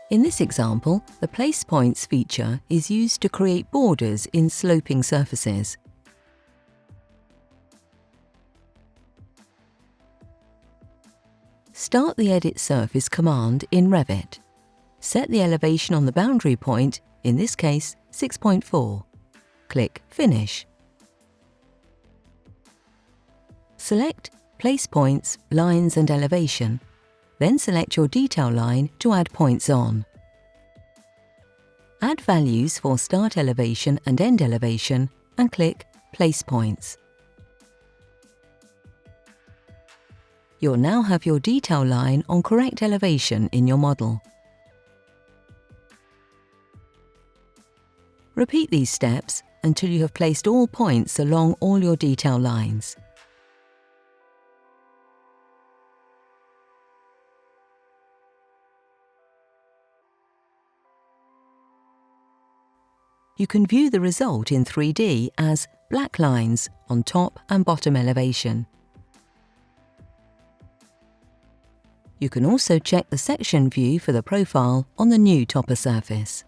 In this example, the Place Points feature is used to create borders in sloping surfaces. Start the Edit Surface command in Revit. Set the elevation on the boundary point, in this case 6.4. Click Finish. Select Place Points, Lines and Elevation. Then select your detail line to add points on. Add values for start elevation and end elevation and click Place Points. You'll now have your detail line on correct elevation in your model. Repeat these steps until you have placed all points along all your detail lines. You can view the result in 3D as black lines on top and bottom elevation. You can also check the section view for the profile on the new Toposurface.